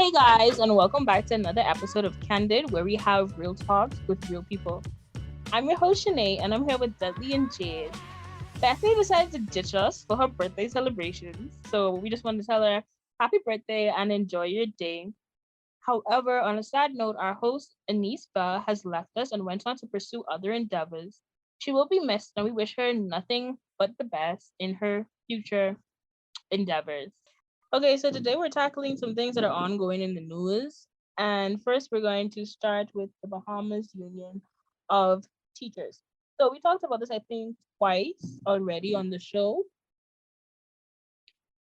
Hey guys, and welcome back to another episode of Candid, where we have real talks with real people. I'm your host Shanae, and I'm here with Dudley and Jade. Bethany decided to ditch us for her birthday celebrations, so we just wanted to tell her happy birthday and enjoy your day. However, on a sad note, our host Anisba has left us and went on to pursue other endeavors. She will be missed, and we wish her nothing but the best in her future endeavors. Okay, so today we're tackling some things that are ongoing in the news. And first, we're going to start with the Bahamas Union of Teachers. So we talked about this, I think, twice already on the show.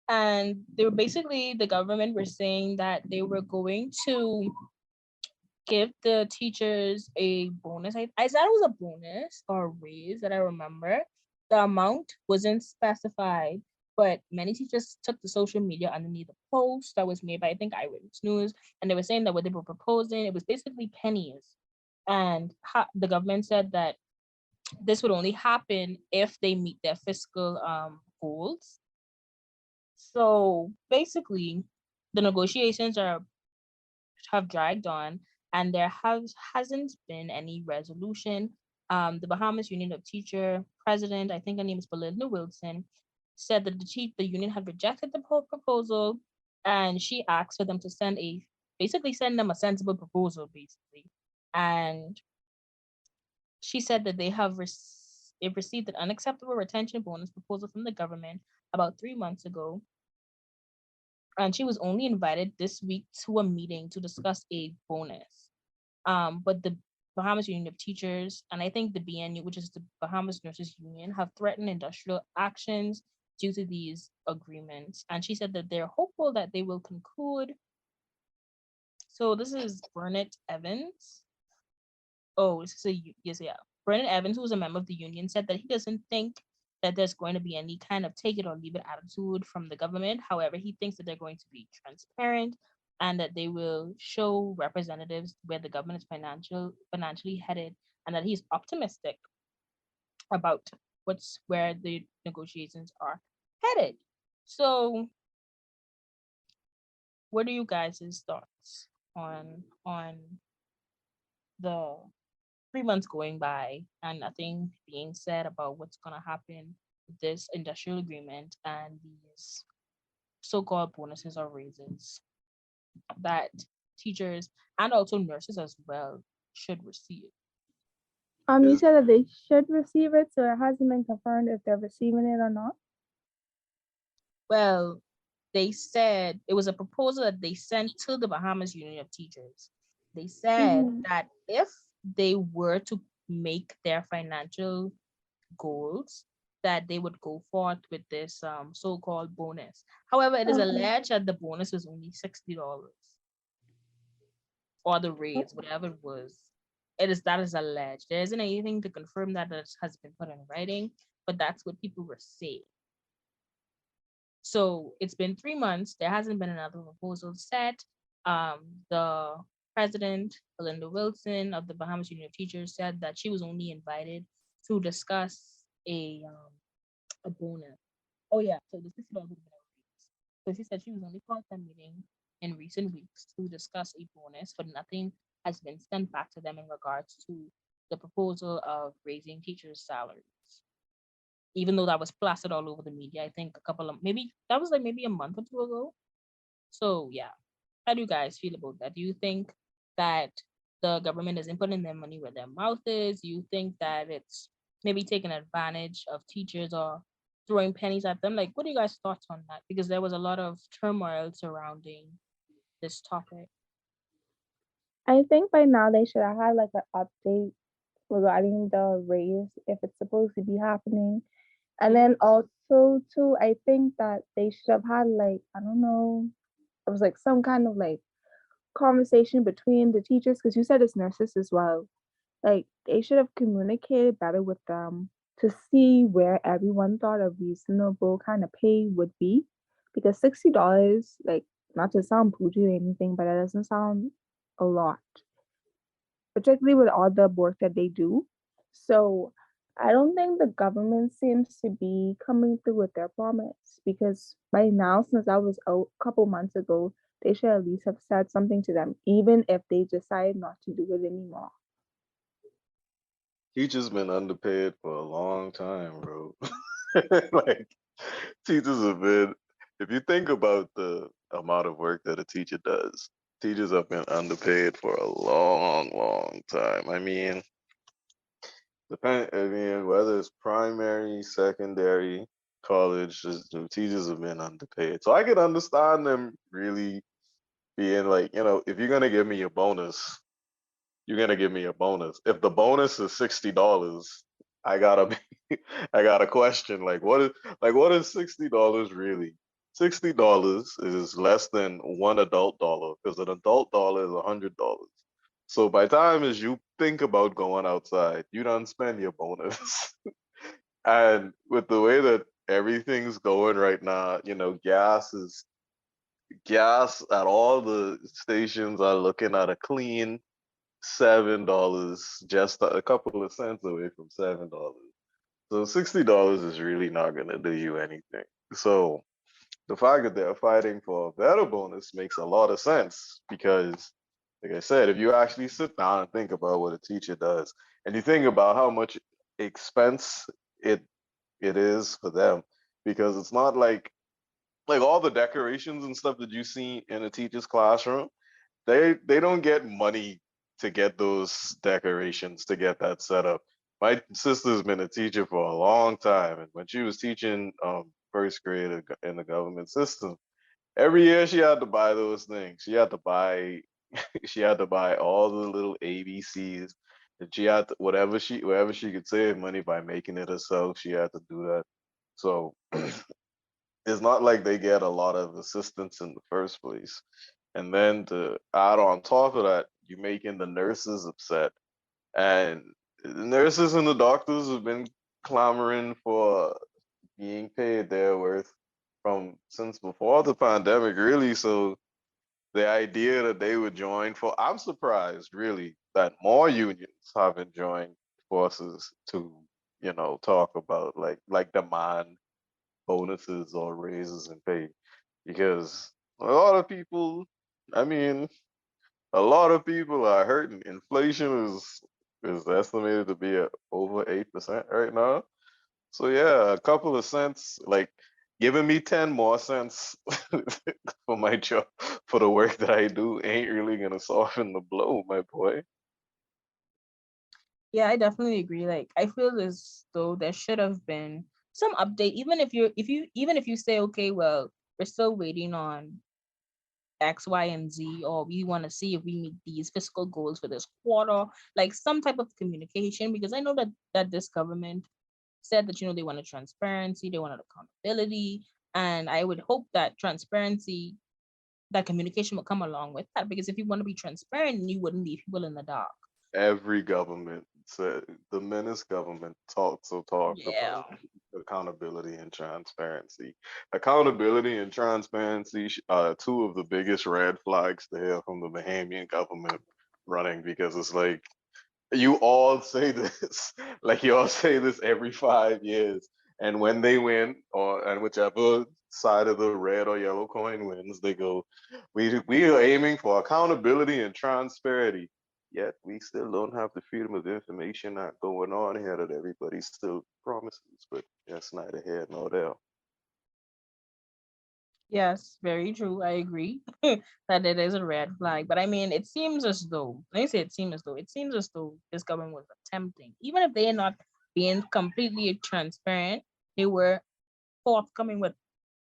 And they were basically, the government were saying that they were going to give the teachers a bonus. I said it was a bonus or a raise that I remember. The amount wasn't specified, but many teachers took to social media underneath a post that was made by, I think, Eyewitness News, and they were saying that what they were proposing, it was basically pennies. And the government said that this would only happen if they meet their fiscal goals. So basically, the negotiations have dragged on, and there hasn't been any resolution. The Bahamas Union of Teacher president, I think her name is Belinda Wilson, said that the union had rejected the proposal, and she asked for them to send them a sensible proposal, basically. And she said that they've received an unacceptable retention bonus proposal from the government about 3 months ago, and she was only invited this week to a meeting to discuss a bonus. But the Bahamas Union of Teachers and I think the BNU, which is the Bahamas Nurses Union, have threatened industrial actions due to these agreements. And she said that they're hopeful that they will conclude. So this is Burnett Evans. Oh, this is yes, yeah. Burnett Evans, who was a member of the union, said that he doesn't think that there's going to be any kind of take it or leave it attitude from the government. However, he thinks that they're going to be transparent and that they will show representatives where the government is financially headed, and that he's optimistic about where the negotiations are headed. So, what are you guys' thoughts on the 3 months going by and nothing being said about what's gonna happen with this industrial agreement and these so-called bonuses or raises that teachers and also nurses as well should receive? You said that they should receive it, so it hasn't been confirmed if they're receiving it or not. Well, they said it was a proposal that they sent to the Bahamas Union of Teachers. They said Mm-hmm. that if they were to make their financial goals, that they would go forth with this so-called bonus. However, it is Okay. alleged that the bonus was only $60 or the raise, whatever it was. That is alleged. There isn't anything to confirm that has been put in writing, but that's what people were saying. So it's been 3 months. There hasn't been another proposal set. The president, Belinda Wilson of the Bahamas Union of Teachers, said that she was only invited to discuss a bonus. Oh yeah, so the $60 would have been a raise. So she said she was only called to a meeting in recent weeks to discuss a bonus, but nothing has been sent back to them in regards to the proposal of raising teachers' salaries. Even though that was plastered all over the media, I think a couple of maybe that was like maybe a month or two ago. So yeah, how do you guys feel about that? Do you think that the government isn't putting their money where their mouth is? Do you think that it's maybe taking advantage of teachers or throwing pennies at them? Like, what are you guys' thoughts on that? Because there was a lot of turmoil surrounding this topic. I think by now they should have had like an update regarding the raise if it's supposed to be happening. And then also too, I think that they should have had like, I don't know, it was like some kind of like conversation between the teachers because you said it's nurses as well. Like they should have communicated better with them to see where everyone thought a reasonable kind of pay would be. Because $60, like not to sound bougie or anything, but it doesn't sound a lot, particularly with all the work that they do. So I don't think the government seems to be coming through with their promise because by now, since I was out a couple months ago, they should at least have said something to them, even if they decide not to do it anymore. Teachers been underpaid for a long time, bro. Like teachers have been. If you think about the amount of work that a teacher does, teachers have been underpaid for a long, long time. Whether it's primary, secondary, college, the teachers have been underpaid. So I could understand them really being like, if you're gonna give me a bonus, you're gonna give me a bonus. If the bonus is $60, I gotta be, I got a question what is $60 really? $60 is less than one adult dollar because an adult dollar is $100. So by time as you think about going outside, you don't spend your bonus. And with the way that everything's going right now, gas at all the stations are looking at a clean $7, just a couple of cents away from $7. So $60 is really not gonna do you anything. So the fact that they're fighting for a better bonus makes a lot of sense because, like I said, if you actually sit down and think about what a teacher does, and you think about how much expense it it is for them, because it's not like all the decorations and stuff that you see in a teacher's classroom, they don't get money to get those decorations to get that set up. My sister's been a teacher for a long time, and when she was teaching first grade in the government system, every year she had to buy those things. She had to buy all the little ABCs, and she had to, whatever she could save money by making it herself. She had to do that. So it's not like they get a lot of assistance in the first place. And then to add on top of that, you're making the nurses upset. And the nurses and the doctors have been clamoring for being paid their worth from since before the pandemic, really. So the idea that they would join I'm surprised really that more unions haven't joined forces to, talk about like demand bonuses or raises in pay because a lot of people, I mean, a lot of people are hurting. Inflation is estimated to be at over 8% right now. So yeah, a couple of cents, like giving me 10 more cents for my job for the work that I do ain't really gonna soften the blow, my boy. Yeah, I definitely agree. Like I feel as though there should have been some update, even if you say, okay, well, we're still waiting on X, Y, and Z, or we want to see if we meet these fiscal goals for this quarter, like some type of communication, because I know that this government said that they wanted transparency, they wanted accountability, and I would hope that transparency, that communication will come along with that, because if you want to be transparent, you wouldn't leave people in the dark. Every government said the menace government talked Yeah. about accountability and transparency. Accountability and transparency are two of the biggest red flags to hear from the Bahamian government running because it's like you all say this, like you all say this every 5 years, and when they win, and whichever side of the red or yellow coin wins, they go, "We are aiming for accountability and transparency." Yet we still don't have the freedom of information act going on here that everybody still promises, but that's neither here nor there. Yes, very true. I agree that it is a red flag. But I mean, it seems as though, let me say it seems as though this government was attempting, even if they are not being completely transparent, they were forthcoming with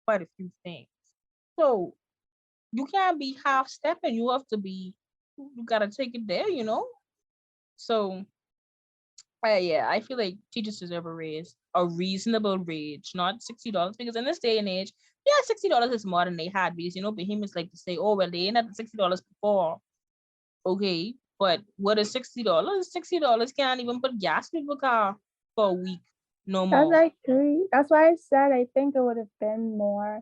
quite a few things. So you can't be half stepping. You have to be, you gotta take it there. So yeah, I feel like teachers deserve a raise, a reasonable wage, not $60. Because in this day and age, yeah, $60 is more than they had. Because behemoths like to say, "Oh well, they ain't at the $60 before." Okay, but what is $60? $60 can't even put gas in the car for a week, no That's more. like three. That's why I said I think it would have been more.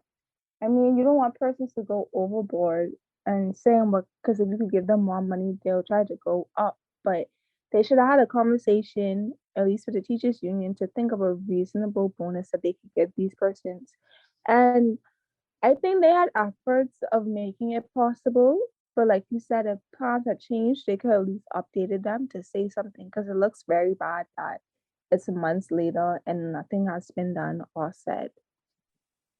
I mean, you don't want persons to go overboard and saying, "Well, because if you could give them more money, they'll try to go up." But They should have had a conversation, at least with the teachers union, to think of a reasonable bonus that they could give these persons. And I think they had efforts of making it possible, but like you said, if plans had changed, they could at least updated them to say something because it looks very bad that it's months later and nothing has been done or said.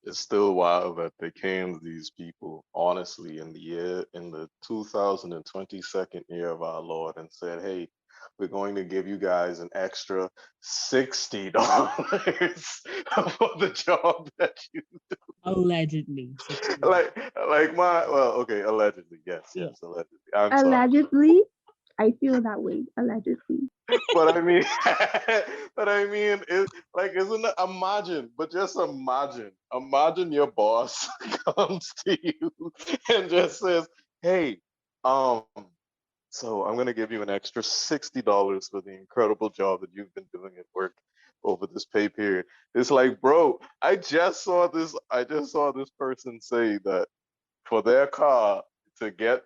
It's still wild that they came to these people honestly in the 2022nd year of our Lord and said, "Hey, we're going to give you guys an extra $60 for the job that you Allegedly, 60. like my well, okay, allegedly, yes, Yeah. allegedly. I'm sorry. Allegedly, I feel that way. Allegedly. But I mean, isn't it, imagine, but just imagine your boss comes to you and just says, "Hey, um, so I'm gonna give you an extra $60 for the incredible job that you've been doing at work over this pay period." It's like, bro, I just saw this person say that for their car to get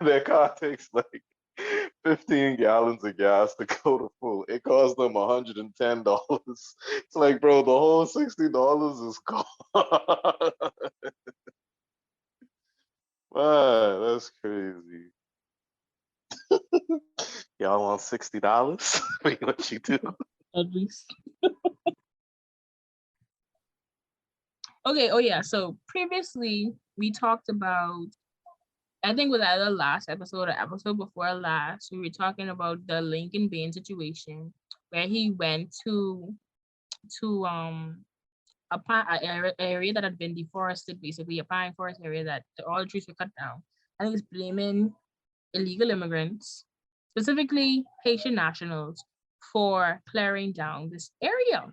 their car takes like 15 gallons of gas to go to full. It costs them $110. It's like, bro, the whole $60 is gone. Man, that's crazy. Y'all want $60 for what you do? At least. Okay. Oh yeah. So previously we talked about, I think with either last episode or episode before last, we were talking about the Lincoln Bain situation where he went to area that had been deforested, basically a pine forest area that all the trees were cut down, and he was blaming illegal immigrants, specifically Haitian nationals, for clearing down this area.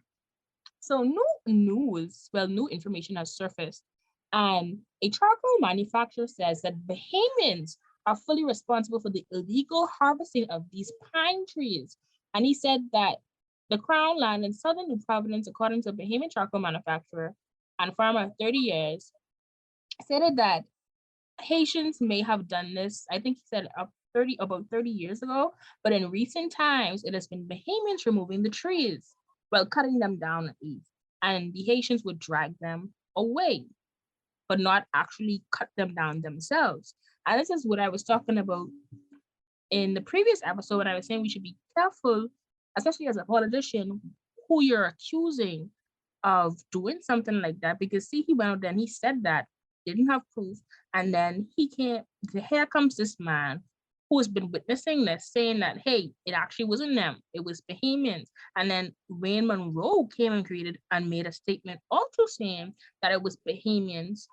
So new information has surfaced, and a charcoal manufacturer says that Bahamians are fully responsible for the illegal harvesting of these pine trees. And he said that the crown land in southern New Providence, according to a Bahamian charcoal manufacturer and farmer of 30 years, stated that Haitians may have done this. I think he said about 30 years ago, but in recent times it has been Bahamians removing the trees, well, cutting them down at least, and the Haitians would drag them away, but not actually cut them down themselves. And this is what I was talking about in the previous episode when I was saying we should be careful, especially as a politician, who you're accusing of doing something like that. Because see, he went out there and he said that, didn't have proof, and then he can't. Here comes this man who has been witnessing this, saying that hey, it actually wasn't them, it was Bahamians. And then Wayne Monroe came and created and made a statement also saying that it was Bahamians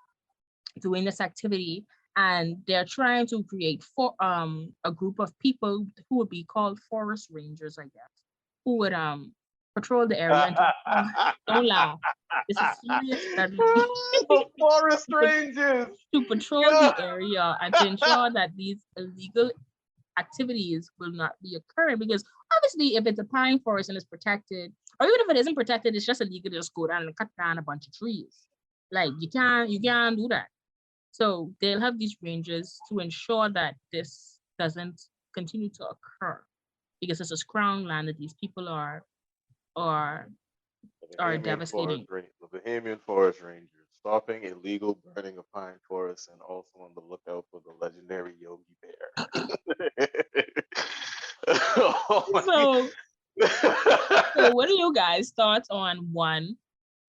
doing this activity, and they're trying to create for a group of people who would be called forest rangers, I guess, who would patrol the area and don't laugh. This is serious strategy. The forest to, rangers. to patrol the area and to ensure that these illegal activities will not be occurring, because obviously if it's a pine forest and it's protected, or even if it isn't protected, it's just illegal to just go down and cut down a bunch of trees. Like you can't do that. So they'll have these ranges to ensure that this doesn't continue to occur, because it's a crown land that these people are are devastating. The Bahamian forest rangers stopping illegal burning of pine forests and also on the lookout for the legendary Yogi Bear. Oh So my. so what are you guys' thoughts on one,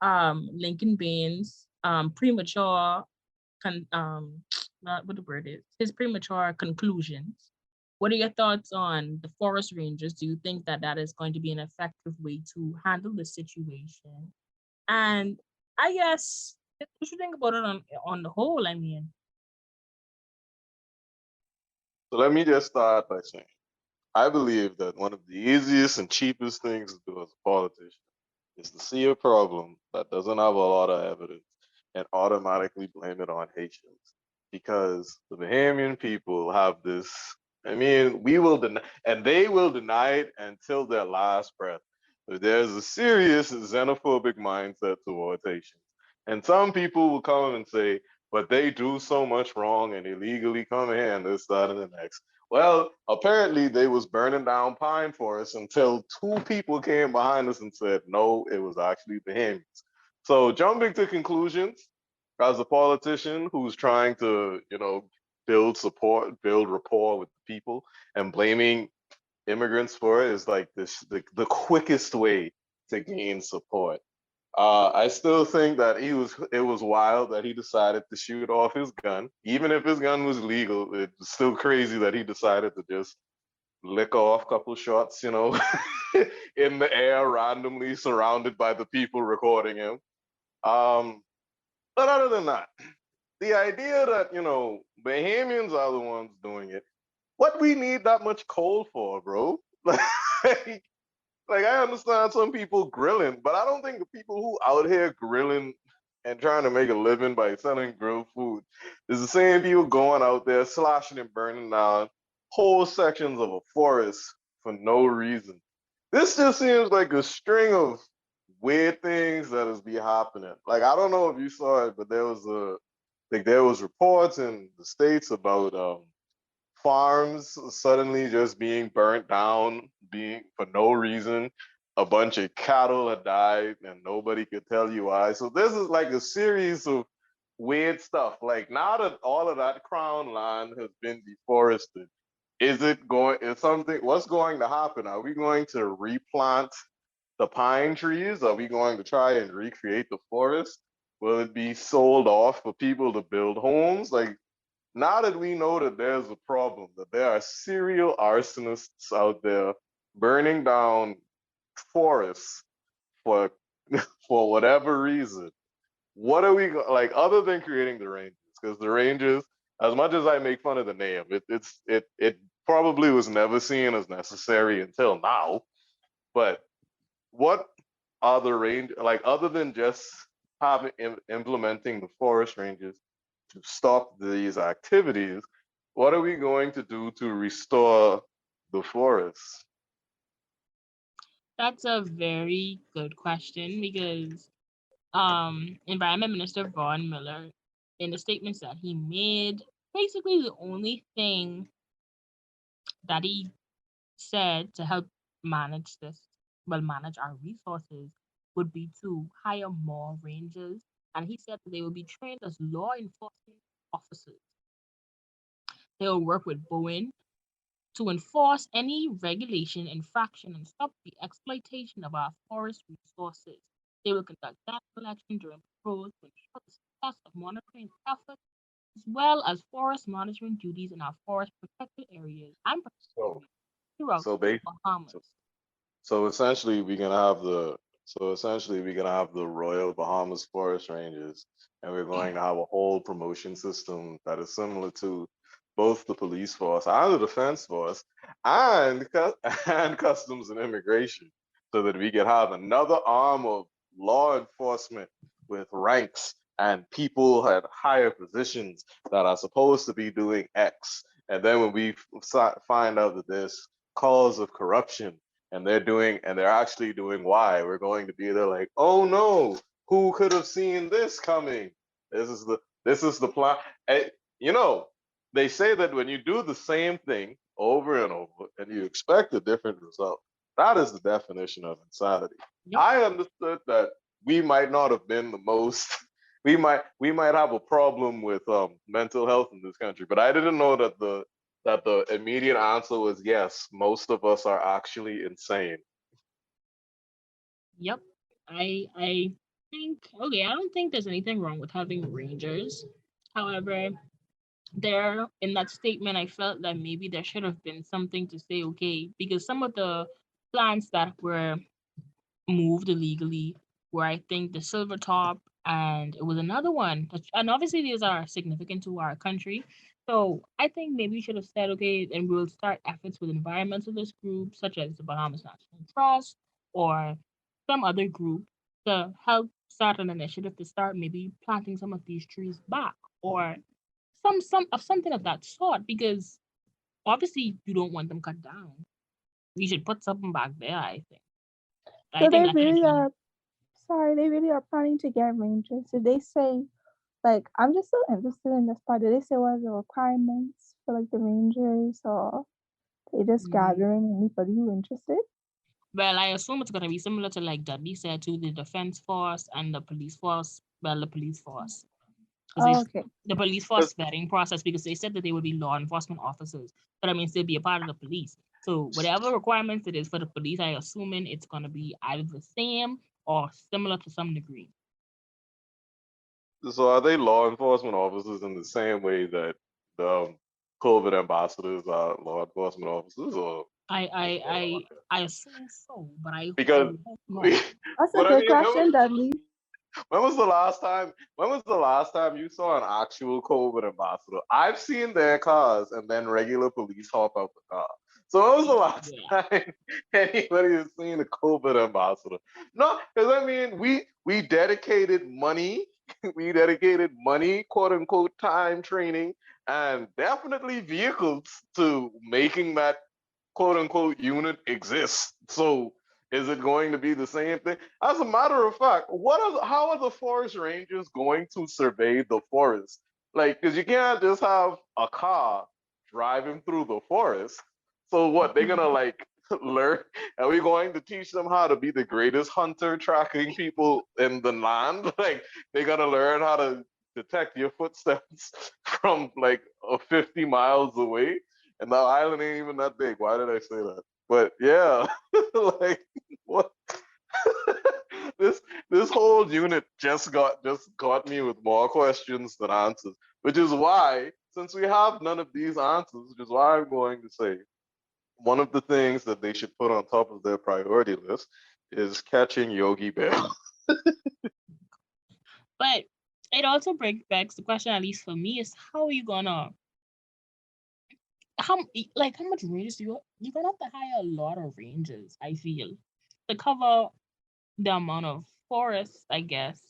Lincoln Bain's premature not what the word is, his premature conclusions? What are your thoughts on the forest rangers? Do you think that that is going to be an effective way to handle the situation? And I guess what you think about it on the whole. I mean, So let me just start by saying I believe that one of the easiest and cheapest things to do as a politician is to see a problem that doesn't have a lot of evidence and automatically blame it on Haitians. Because the Bahamian people have this, I mean, we will deny, and they will deny it until their last breath. But there's a serious xenophobic mindset towards Haitians. And some people will come and say, but they do so much wrong and illegally come here and this, that, and the next. Well, apparently they was burning down pine forests until two people came behind us and said, no, it was actually Bahamians. So jumping to conclusions, as a politician who's trying to, build support, build rapport with the people, and blaming immigrants for it is like the quickest way to gain support. I still think that it was wild that he decided to shoot off his gun. Even if his gun was legal, it's still crazy that he decided to just lick off a couple shots, in the air randomly surrounded by the people recording him. Um, but other than that, the idea that, Bahamians are the ones doing it, what we need that much coal for, bro? Like I understand some people grilling, but I don't think the people who out here grilling and trying to make a living by selling grilled food is the same people going out there slashing and burning down whole sections of a forest for no reason. This just seems like a string of weird things that is be happening. Like I don't know if you saw it, but there was reports in the States about farms suddenly just being burnt down, being for no reason. A bunch of cattle had died, and nobody could tell you why. So this is like a series of weird stuff. Like now that all of that crown land has been deforested, is it going? Is something? What's going to happen? Are we going to replant the pine trees? Are we going to try and recreate the forest? Will it be sold off for people to build homes? Like now that we know that there's a problem, that there are serial arsonists out there burning down forests for for whatever reason, what are we like other than creating the Rangers? Because the Rangers, as much as I make fun of the name, it probably was never seen as necessary until now. But what are the range like other than just implementing the forest rangers to stop these activities? What are we going to do to restore the forests? That's a very good question because Environment Minister Vaughn Miller, in the statements that he made, basically the only thing that he said to help manage this, well, manage our resources, would be to hire more rangers. And he said that they will be trained as law enforcement officers. They will work with Bowen to enforce any regulation infraction and stop the exploitation of our forest resources. They will conduct data collection during patrols to ensure the success of monitoring efforts, as well as forest management duties in our forest protected areas and So, particularly throughout so, the ba- so Bahamas. So essentially, we're gonna have the Royal Bahamas Forest Rangers, and we're going to have a whole promotion system that is similar to both the police force and the defense force, and and customs and immigration, so that we can have another arm of law enforcement with ranks and people at higher positions that are supposed to be doing X, and then when we find out that there's cause of corruption and they're actually doing why we're going to be there like, oh no, who could have seen this coming? This is the plan. And, you know they say that when you do the same thing over and over and you expect a different result, that is the definition of insanity. Yep. I understood that we might not have been the most we might have a problem with mental health in this country, but I didn't know that the immediate answer was yes, most of us are actually insane. Yep. I think okay, I don't think there's anything wrong with having rangers. However, there in that statement I felt that maybe there should have been something to say, okay, because some of the plants that were moved illegally were I think the silver top and it was another one. And obviously these are significant to our country. So I think maybe we should have said, okay, and we'll start efforts with environmentalist groups such as the Bahamas National Trust or some other group to help start an initiative to start maybe planting some of these trees back or some of something of that sort because obviously you don't want them cut down. We should put something back there, I think. I So think they that should have really been are sorry, they really are planning to get rangers. Did they say Like, I'm just so interested in this part. Did they say what are the requirements for like the rangers, or they just gathering anybody who interested? Well, I assume it's gonna be similar to like Dudley said to the defense force and the police force. Well, the police force, Oh, because okay. the police force vetting process, because they said that they would be law enforcement officers, but I mean still be a part of the police. So whatever requirements it is for the police, I assuming it's gonna be either the same or similar to some degree. So are they law enforcement officers in the same way that the COVID ambassadors are law enforcement officers, or I I I assume so, but I because would hope not. That's a what I good mean, question, Dudley. when was the last time? When was the last time you saw an actual COVID ambassador? I've seen their cars, and then regular police hop out the car. So when was the last Yeah. time anybody has seen a COVID ambassador? No, because I mean, we dedicated money, we dedicated money, quote unquote, time training, and definitely vehicles to making that quote unquote unit exist. So is it going to be the same thing? As a matter of fact, how are the forest rangers going to survey the forest? Like, because you can't just have a car driving through the forest. So what? They're gonna like learn? Are we going to teach them how to be the greatest hunter tracking people in the land? Like they're gonna learn how to detect your footsteps from like 50 miles away? And the island ain't even that big. Why did I say that? But yeah, like what? this this whole unit just got me with more questions than answers, which is why, since we have none of these answers, which is why I'm going to say one of the things that they should put on top of their priority list is catching Yogi Bear. But it also begs the question, at least for me, is how are you gonna how much rangers do you're gonna have to hire a lot of rangers, I feel, to cover the amount of forests, I guess,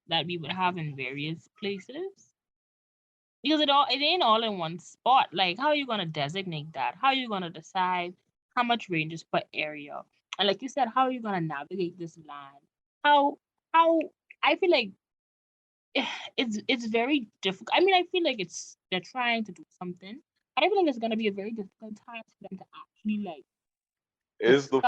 that we would have in various places. Because it ain't all in one spot. Like how are you gonna designate that? How are you gonna decide how much rangers per area? And like you said, how are you gonna navigate this land? How I feel like it's very difficult. I mean, I feel like they're trying to do something, but I feel like it's gonna be a very difficult task for them to actually like is the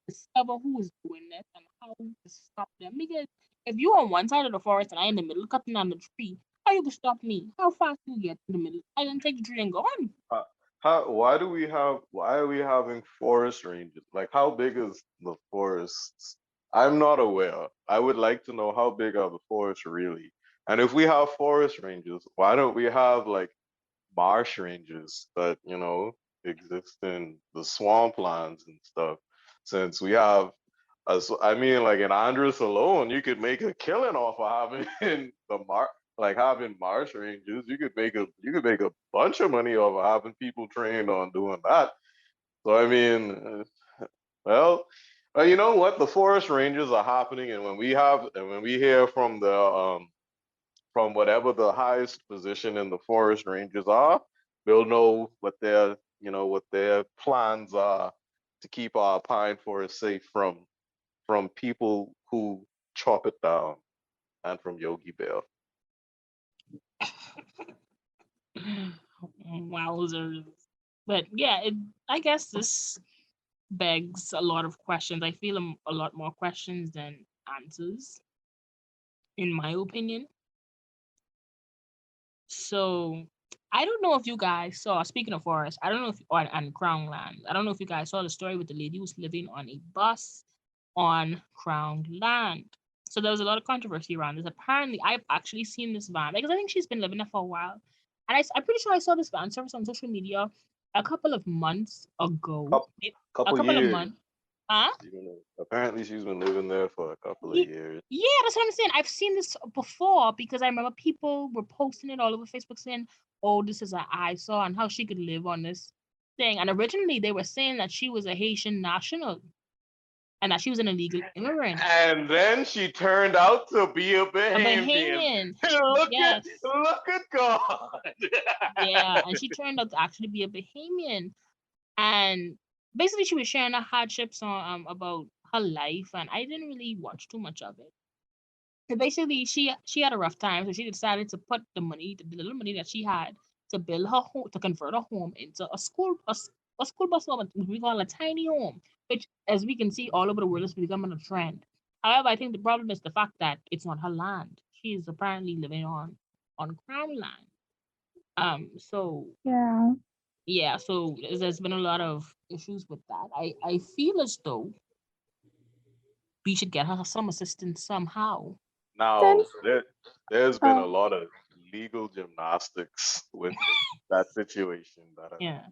discover who is doing this and how to stop them. Because if you on one side of the forest and I in the middle cutting down the tree, how you gonna stop me? How fast you get to the middle? I can take the tree and go on. uh, why are we having forest ranges? Like how big is the forests? I'm not aware. I would like to know how big are the forests really. And if we have forest ranges, why don't we have like marsh ranges that, exist in the swamplands and stuff? Since we have I mean, like in Andros alone, you could make a killing off of having having marsh rangers. You could make a bunch of money off of having people trained on doing that. So I mean, well, you know what? The forest rangers are happening, and when we hear from whatever the highest position in the forest rangers are, we'll know what their plans are to keep our pine forest safe from people who chop it down and from Yogi Bear. Wowzers. But yeah, I guess this begs a lot of questions. I feel a lot more questions than answers, in my opinion. So I don't know if you guys saw. Speaking of forest, I don't know if on Crown Land. I don't know if you guys saw the story with the lady who's living on a bus on Crown Land. So there was a lot of controversy around this. Apparently, I've actually seen this van because I think she's been living there for a while, and I'm pretty sure I saw this van service on social media a couple of months ago. Couple, A couple couple of years. months. Huh? Apparently, she's been living there for a couple of Ye- years. Yeah, that's what I'm saying. I've seen this before because I remember people were posting it all over Facebook saying, "Oh, this is an eyesore and how she could live on this thing." And originally, they were saying that she was a Haitian national and that she was an illegal immigrant, And then she turned out to be a a Bahamian. Bahamian. look at Yes, look at God. yeah, and she turned out to actually be a Bahamian. And basically, she was sharing her hardships on about her life, and I didn't really watch too much of it. So basically, she had a rough time, so she decided to put the money, the little money that she had, to build her home, to convert her home into a school bus home, which we call a tiny home, which, as we can see all over the world, is becoming a trend. However, I think the problem is the fact that it's on her land. She is apparently living on crown land. So Yeah. yeah, so there's been a lot of issues with that. I feel as though we should get her some assistance somehow. Now, Since there's been a oh lot of legal gymnastics with that situation that have Yeah.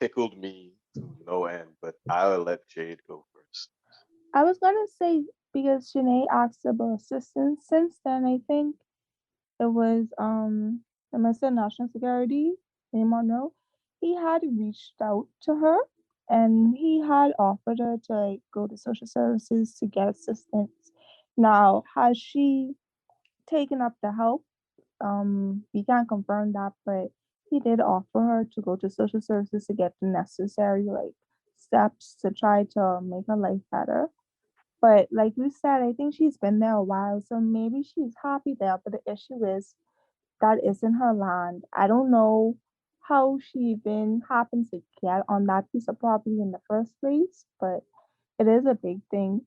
tickled me to no end, but I'll let Jade go first. I was gonna say because Janae asked about assistance. Since then, I think it was the Minister of National Security, anyone know? He had reached out to her and he had offered her to like go to social services to get assistance. Now, has she taken up the help? We can't confirm that, but he did offer her to go to social services to get the necessary like steps to try to make her life better. But like you said, I think she's been there a while, so maybe she's happy there. But the issue is that isn't her land. I don't know how she even happened to get on that piece of property in the first place, but it is a big thing.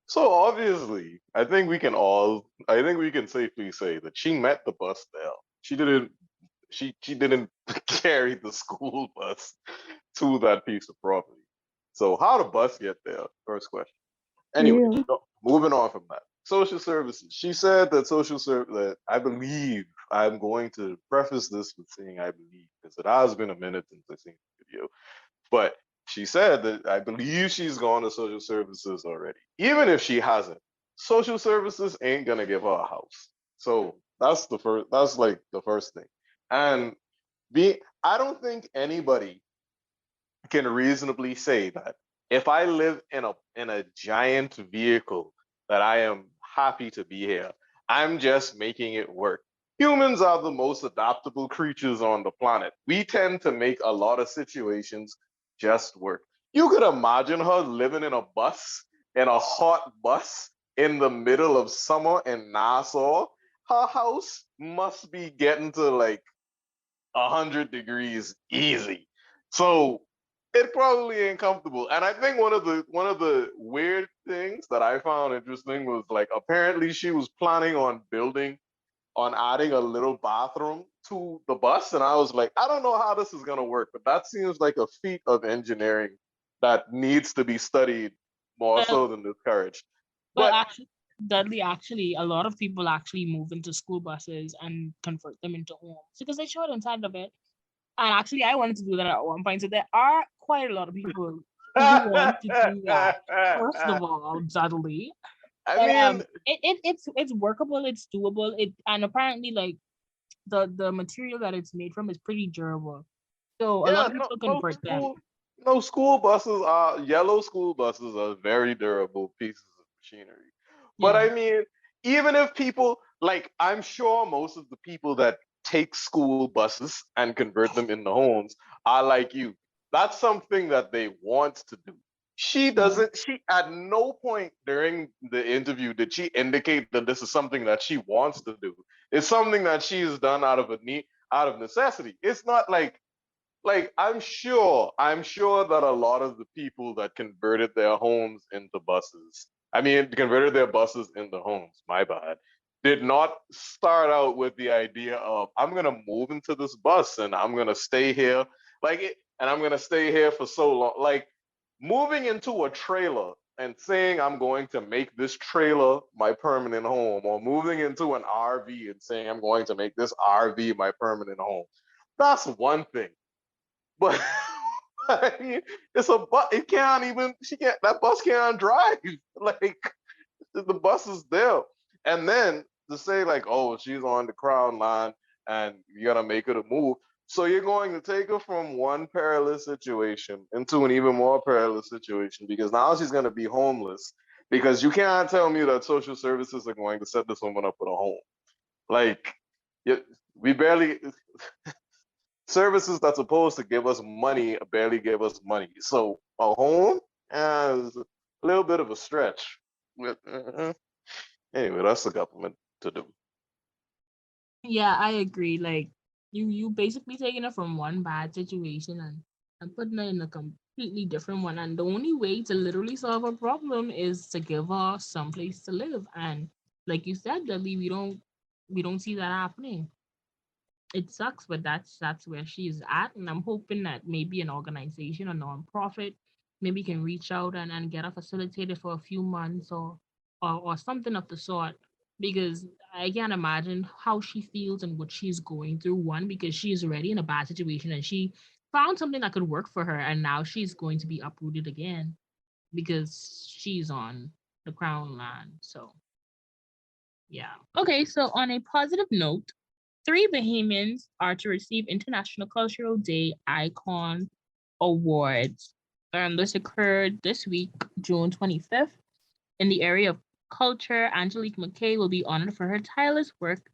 So obviously, I think we can safely say that she met the bus there. She didn't carry the school bus to that piece of property. So how the bus get there? First question. Anyway, Real. moving on from that. Social services. She said that that I believe, I'm going to preface this with saying I believe because it has been a minute since I seen the video. But she said that I believe she's gone to social services already. Even if she hasn't, social services ain't gonna give her a house. So that's like the first thing. And I don't think anybody can reasonably say that if I live in a giant vehicle that I am happy to be here, I'm just making it work. Humans are the most adaptable creatures on the planet. We tend to make a lot of situations just work. You could imagine her living in a bus, in a hot bus in the middle of summer in Nassau. Her house must be getting to like 100 degrees easy. So it probably ain't comfortable. And I think one of the weird things that I found interesting was like apparently she was planning on adding a little bathroom to the bus. And I was like, I don't know how this is gonna work, but that seems like a feat of engineering that needs to be studied more Well, so than discouraged. well, But actually, Dudley, actually, a lot of people actually move into school buses and convert them into homes because they showed inside of it. And actually, I wanted to do that at one point. So there are quite a lot of people who want to do that. First of all, Dudley, I but mean, it's workable, it's doable. It and apparently like the material that it's made from is pretty durable. So a lot yeah, of people convert them. no school buses are yellow school buses are very durable pieces of machinery. But Yeah, I mean, even if people like, I'm sure most of the people that take school buses and convert them into homes are like you. That's something that they want to do. She yeah. doesn't, she at no point during the interview did she indicate that this is something that she wants to do. It's something that she has done out of necessity. It's not like I'm sure that a lot of the people that converted their homes into buses, I mean converted their buses into homes, my bad, did not start out with the idea of I'm going to move into this bus and I'm going to stay here and I'm going to stay here for so long. Like moving into a trailer and saying I'm going to make this trailer my permanent home, or moving into an RV and saying I'm going to make this RV my permanent home. That's one thing. But I mean, it's a bus. It can't even. She can't. That bus can't drive. Like the bus is there, and then to say like, oh, she's on the crown line, and you gotta make her to move. So you're going to take her from one perilous situation into an even more perilous situation because now she's gonna be homeless. Because you can't tell me that social services are going to set this woman up with a home. Like, we barely services that's supposed to give us money barely give us money. So a home is a little bit of a stretch. Anyway, that's the government to do. Yeah, I agree. Like you basically taking it from one bad situation and putting it in a completely different one. And the only way to literally solve a problem is to give her some place to live. And like you said, Dudley, we don't see that happening. It sucks, but that's where she's at. And I'm hoping that maybe an organization, a nonprofit, maybe can reach out and get her facilitated for a few months or something of the sort. Because I can't imagine how she feels and what she's going through. One, because she's already in a bad situation and she found something that could work for her, and now she's going to be uprooted again because she's on the crown land. So yeah. Okay, so on a positive note, three Bahamians are to receive International Cultural Day Icon Awards. This occurred this week, June 25th. In the area of culture, Angelique McKay will be honored for her tireless work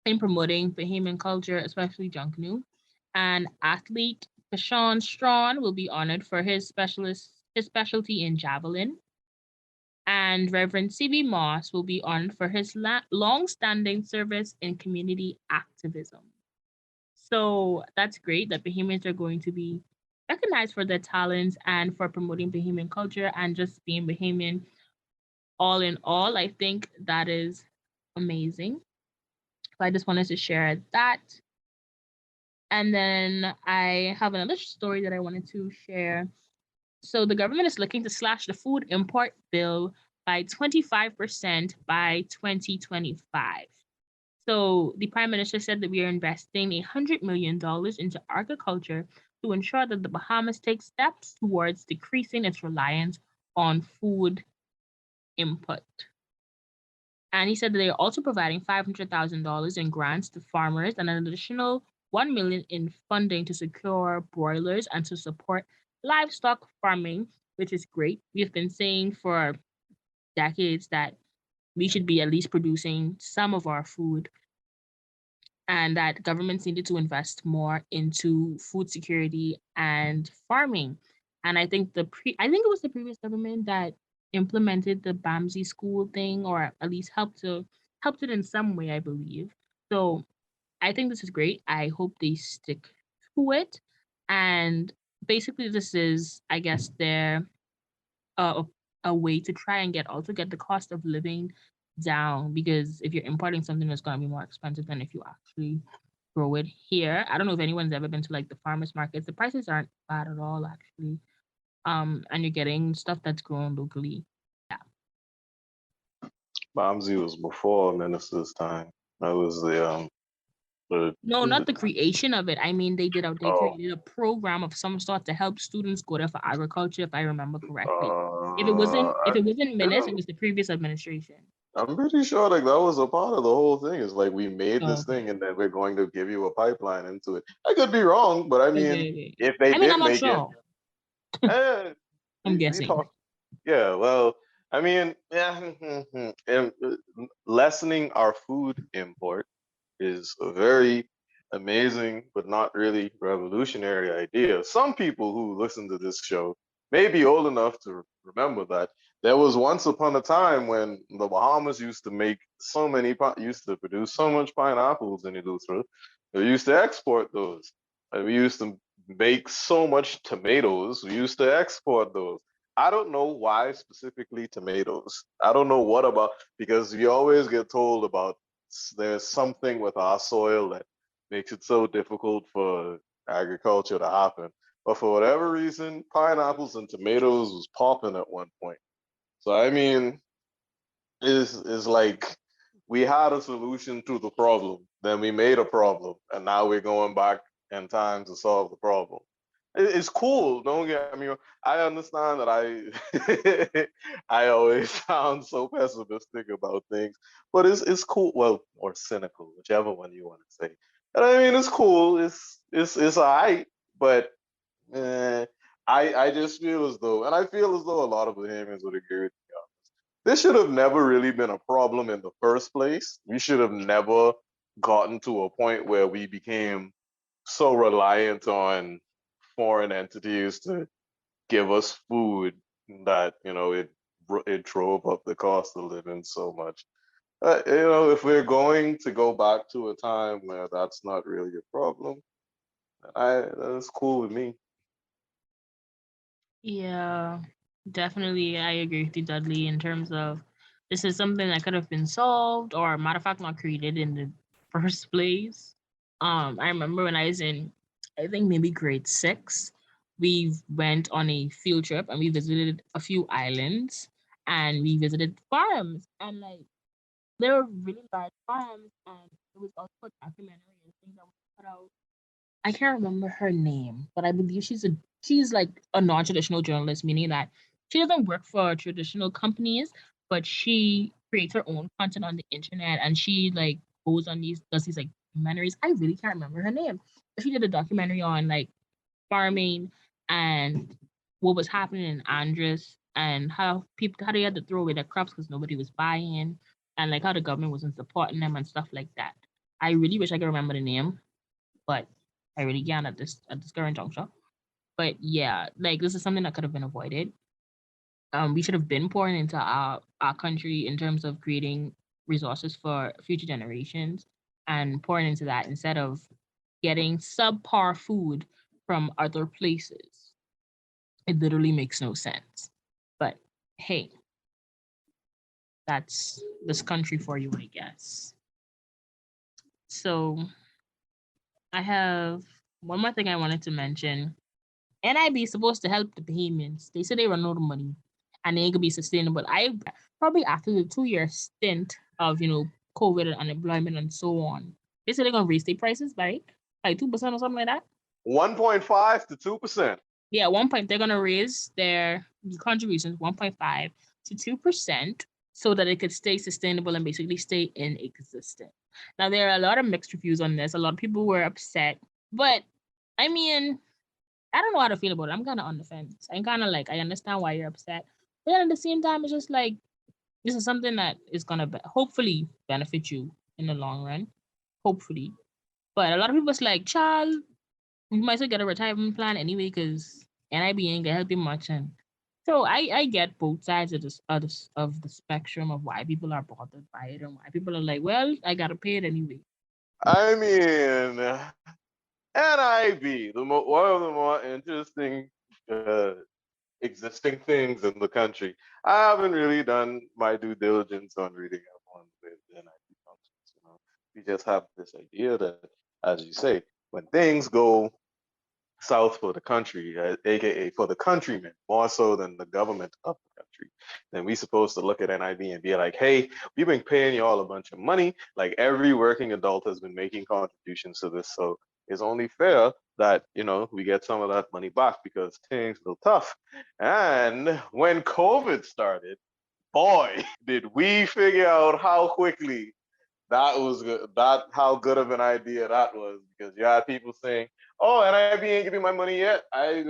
in promoting Bahamian culture, especially Junkanoo. And athlete Kashawn Strawn will be honored for his specialty in javelin. And Reverend C.B. Moss will be honored for his long-standing service in community activism. So that's great that Bahamians are going to be recognized for their talents and for promoting Bahamian culture and just being Bahamian all in all. I think that is amazing. So I just wanted to share that. And then I have another story that I wanted to share. So the government is looking to slash the food import bill by 25% by 2025. So the prime minister said that we are investing $100 million into agriculture to ensure that the Bahamas take steps towards decreasing its reliance on food input. And he said that they are also providing $500,000 in grants to farmers and an additional 1 million in funding to secure broilers and to support livestock farming, which is great. We've been saying for decades that we should be at least producing some of our food and that governments needed to invest more into food security and farming. And I think it was the previous government that implemented the BAMSI school thing, or at least helped it in some way, I believe. So I think this is great. I hope they stick to it. And basically, this is, I guess, their a a way to try and get the cost of living down, because if you're importing something that's going to be more expensive than if you actually grow it here. I don't know if anyone's ever been to like the farmers markets. The prices aren't bad at all actually. And you're getting stuff that's grown locally. Yeah. Bomsey was before minister's time. That was the No, not the creation of it. I mean, they oh created a program of some sort to help students go there for agriculture, if I remember correctly. If I it wasn't Menace, it didn't. was the previous administration. I'm pretty sure like that was a part of the whole thing. It's like we made Oh, this okay. thing and then we're going to give you a pipeline into it. I could be wrong, but I mean, Okay, okay. if they I mean, I'm did not make it, sure. eh, I'm we guessing. talk. Yeah, well, I mean, yeah, and, lessening our food import is a very amazing but not really revolutionary idea. Some people who listen to this show may be old enough to remember that there was once upon a time when the Bahamas used to make used to produce so much pineapples in Eleuthera. They used to export those. And we used to make so much tomatoes. We used to export those. I don't know why specifically tomatoes. I don't know what about, because you always get told about there's something with our soil that makes it so difficult for agriculture to happen. But for whatever reason, pineapples and tomatoes was popping at one point. So I mean, is like we had a solution to the problem, then we made a problem, and now we're going back in time to solve the problem. It's cool. Don't get me wrong. I understand that I always sound so pessimistic about things, but it's cool. Well, or cynical, whichever one you want to say. And I mean, it's cool. It's alright, but eh, I just feel as though, and I feel as though a lot of Bahamians would agree with me. This should have never really been a problem in the first place. We should have never gotten to a point where we became so reliant on foreign entities to give us food that it drove up the cost of living so much. If we're going to go back to a time where that's not really a problem, that's cool with me. Yeah, definitely. I agree with you, Dudley, in terms of this is something that could have been solved or, matter of fact, not created in the first place. I remember when I was in, I think maybe grade six, we went on a field trip and we visited a few islands and we visited farms and like they were really large farms and it was also a documentary and things that was put out. I can't remember her name, but I believe she's like a non-traditional journalist, meaning that she doesn't work for traditional companies, but she creates her own content on the internet and she like goes on these does these like documentaries. I really can't remember her name. But she did a documentary on like farming and what was happening in Andres and how they had to throw away their crops because nobody was buying and like how the government wasn't supporting them and stuff like that. I really wish I could remember the name, but I really can't at this current juncture. But yeah, like this is something that could have been avoided. We should have been pouring into our country in terms of creating resources for future generations and pouring into that instead of getting subpar food from other places. It literally makes no sense. But hey, that's this country for you, I guess. So I have one more thing I wanted to mention. NIB is supposed to help the Bahamians. They say they run out of money and they ain't gonna be sustainable. I probably after the 2 year stint of COVID and unemployment and so on, they say they're gonna raise their prices by like 2% or something like that. 1.5 to 2%. Yeah, at one point they're gonna raise their contributions 1.5 to 2% so that it could stay sustainable and basically stay in existence. Now there are a lot of mixed reviews on this. A lot of people were upset, but I mean, I don't know how to feel about it. I'm kind of on the fence. I'm kind of like, I understand why you're upset. But then at the same time, it's just like, this is something that is going to hopefully benefit you in the long run. Hopefully. But a lot of people is like, child, you might as well get a retirement plan anyway because NIB ain't going to help you much. And so I get both sides of the spectrum of why people are bothered by it and why people are like, well, I got to pay it anyway. I mean, NIB, one of the more interesting existing things in the country. I haven't really done my due diligence on reading up on the NIB functions. We just have this idea that, as you say, when things go south for the country, aka for the countrymen, more so than the government of the country, then we supposed to look at NIB and be like, hey, we've been paying you all a bunch of money. Like every working adult has been making contributions to this. So it's only fair that, we get some of that money back because things are tough. And when COVID started, boy, did we figure out how quickly that was good. That how good of an idea that was because you had people saying, "Oh, NIB ain't giving my money yet. I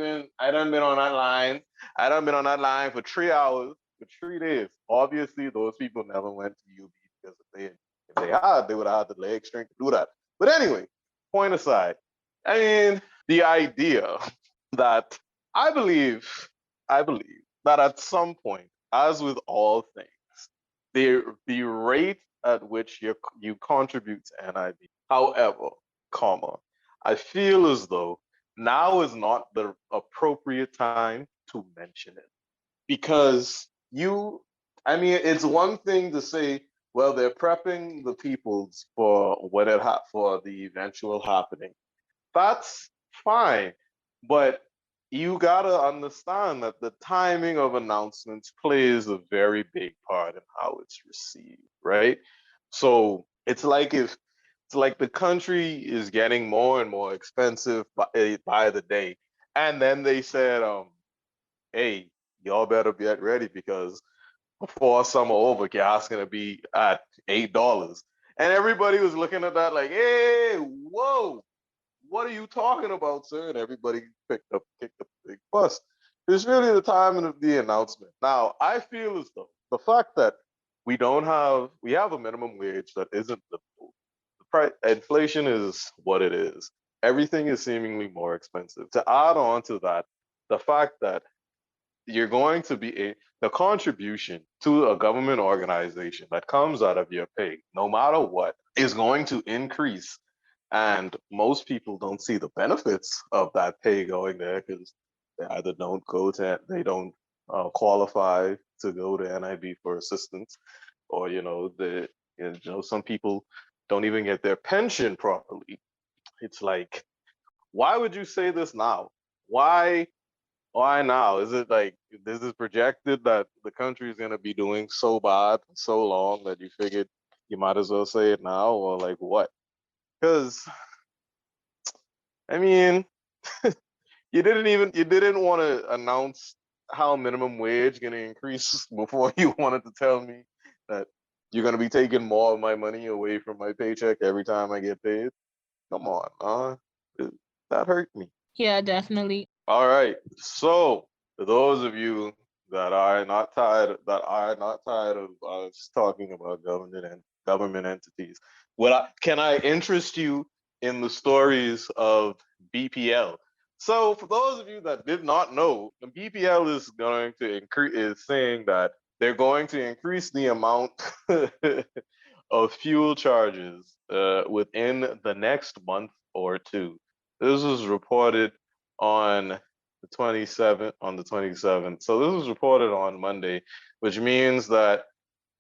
done been on that line. I done been on that line for 3 hours, for 3 days." Obviously, those people never went to UB because if they had, they would have had the leg strength to do that. But anyway, point aside, I mean, the idea that I believe, I believe that at some point, as with all things the rate at which you contribute to NIB. However, comma, I feel as though now is not the appropriate time to mention it because I mean, it's one thing to say, well, they're prepping the peoples for for the eventual happening. That's fine. But you gotta understand that the timing of announcements plays a very big part in how it's received, right? So it's like the country is getting more and more expensive by the day. And then they said, hey, y'all better get ready because before summer over, gas gonna be at $8. And everybody was looking at that like, hey, whoa, what are you talking about, sir? And everybody kicked up a big fuss. It's really the time of the announcement. Now, I feel as though the fact that we have a minimum wage that isn't livable. The price, inflation is what it is. Everything is seemingly more expensive. To add on to that, the fact that you're going to be the contribution to a government organization that comes out of your pay, no matter what, is going to increase. And most people don't see the benefits of that pay going there because they either don't go to, they don't qualify to go to NIB for assistance, or some people don't even get their pension properly. It's like, why would you say this now? Why why now? Is it like this is projected that the country is going to be doing so bad so long that you figured you might as well say it now, or like what? Because I mean, you didn't want to announce how minimum wage going to increase before you wanted to tell me that you're going to be taking more of my money away from my paycheck every time I get paid. Come on, that hurt me. Yeah, definitely. All right. So, for those of you that are not tired of us talking about government entities, can I interest you in the stories of BPL? So, for those of you that did not know, the BPL is going to increase is saying that they're going to increase the amount of fuel charges within the next month or two. This was reported on the 27th. So this was reported on Monday, which means that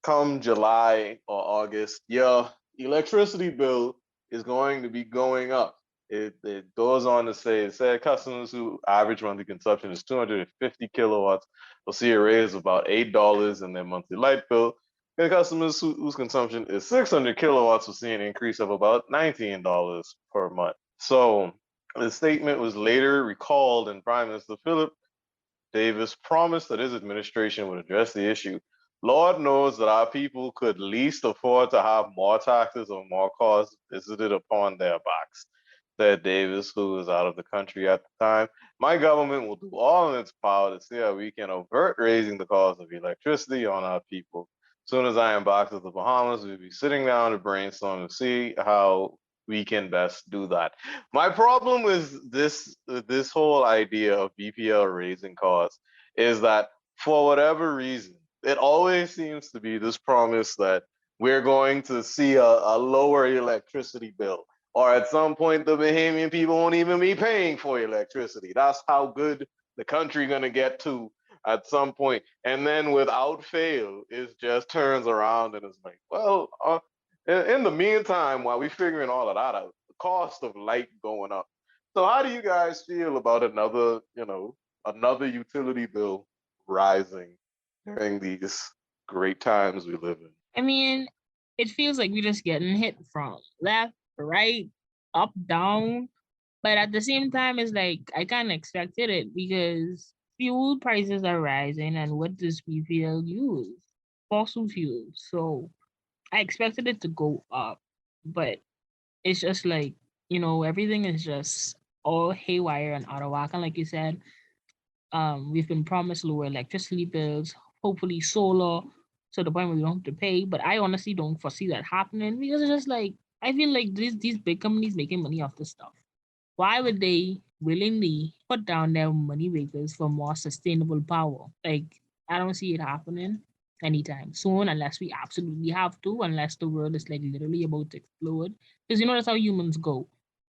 come July or August, your electricity bill is going to be going up. It goes on to say, it said customers who average monthly consumption is 250 kilowatts will see a raise of about $8 in their monthly light bill. And customers whose consumption is 600 kilowatts will see an increase of about $19 per month. So the statement was later recalled, and Prime Minister Philip Davis promised that his administration would address the issue. Lord knows that our people could least afford to have more taxes or more costs visited upon their backs, said Davis, who was out of the country at the time. My government will do all in its power to see how we can avert raising the cost of electricity on our people. As soon as I am back to the Bahamas, we'll be sitting down to brainstorm to see how we can best do that. My problem with this whole idea of BPL raising costs is that for whatever reason, it always seems to be this promise that we're going to see a lower electricity bill, or at some point the Bahamian people won't even be paying for electricity. That's how good the country gonna get to at some point. And then without fail, it just turns around and it's like, well, in the meantime, while we figuring all of that out, the cost of light going up. So how do you guys feel about another utility bill rising during these great times we live in? I mean, it feels like we're just getting hit from left, right, up, down. But at the same time, it's like I kind of expected it because fuel prices are rising, and what does PPL use? Fossil fuels. So I expected it to go up, but it's just like everything is just all haywire and out of whack. And like you said, we've been promised lower electricity bills, hopefully solar, to the point where we don't have to pay. But I honestly don't foresee that happening because it's just like I feel like these big companies making money off this stuff. Why would they willingly put down their money makers for more sustainable power? Like I don't see it happening anytime soon unless we absolutely have to, unless the world is like literally about to explode. Because that's how humans go.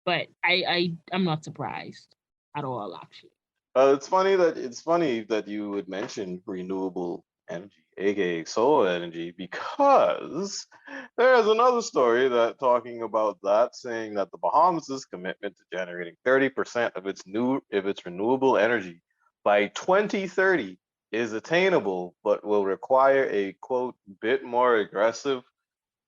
But I'm not surprised at all actually. It's funny that you would mention renewable energy, aka solar energy, because there's another story that talking about that, saying that the Bahamas' commitment to generating 30% of its renewable energy by 2030 is attainable, but will require a quote bit more aggressive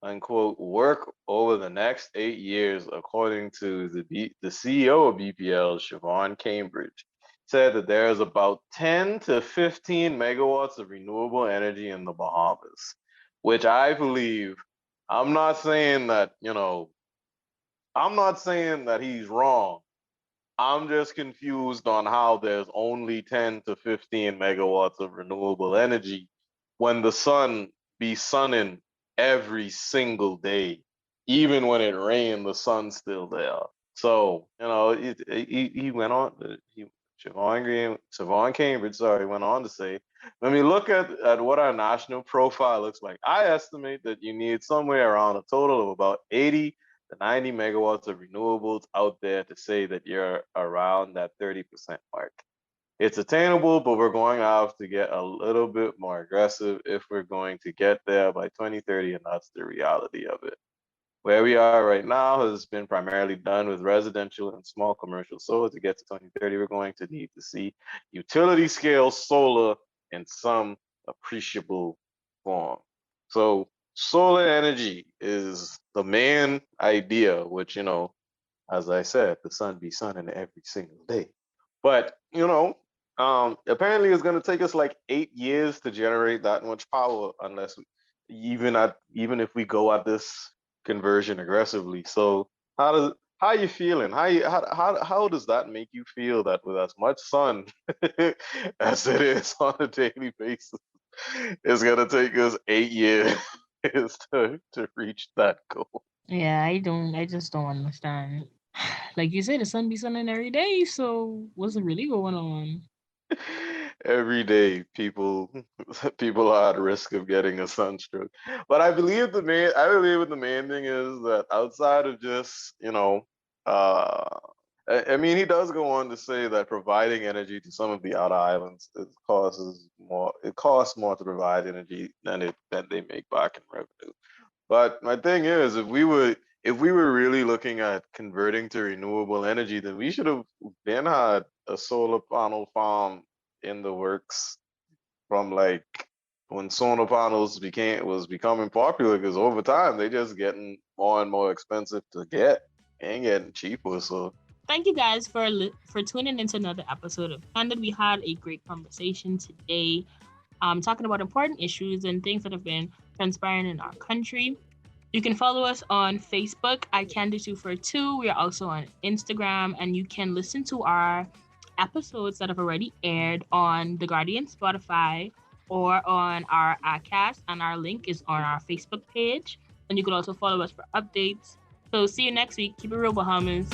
unquote work over the next 8 years, according to the CEO of BPL, Siobhan Cambridge, said that there's about 10 to 15 megawatts of renewable energy in the Bahamas, which I believe, I'm not saying that, I'm not saying that he's wrong. I'm just confused on how there's only 10 to 15 megawatts of renewable energy when the sun be sunning every single day. Even when it rained, the sun's still there. So, he went on. Siobhan Cambridge, sorry, went on to say, when we look at what our national profile looks like, I estimate that you need somewhere around a total of about 80 to 90 megawatts of renewables out there to say that you're around that 30% mark. It's attainable, but we're going to have to get a little bit more aggressive if we're going to get there by 2030, and that's the reality of it. Where we are right now has been primarily done with residential and small commercial solar. To get to 2030, we're going to need to see utility scale solar in some appreciable form. So solar energy is the main idea, which, as I said, the sun be sunning every single day. But, apparently it's going to take us like 8 years to generate that much power unless even if we go at this conversion aggressively. So how are you feeling? How does that make you feel that with as much sun as it is on a daily basis, it's gonna take us 8 years to reach that goal? Yeah, I just don't understand. Like you said, the sun be sunning every day, so what's really going on? Every day, people are at risk of getting a sunstroke. But I believe the main thing is that outside of just uh, I mean, he does go on to say that providing energy to some of the outer islands it costs more to provide energy than they make back in revenue. But my thing is, if we were really looking at converting to renewable energy, then we should have been had a solar panel farm in the works from like when solar panels becoming popular. Because over time they just getting more and more expensive to get and getting cheaper. So Thank you guys for tuning into another episode of Candid. We had a great conversation today, talking about important issues and things that have been transpiring in our country. You can follow us on Facebook at Candid242. We are also on Instagram, and you can listen to our episodes that have already aired on The Guardian, Spotify, or on our Acast, and our link is on our Facebook page. And you can also follow us for updates. So see you next week. Keep it real, Bahamas.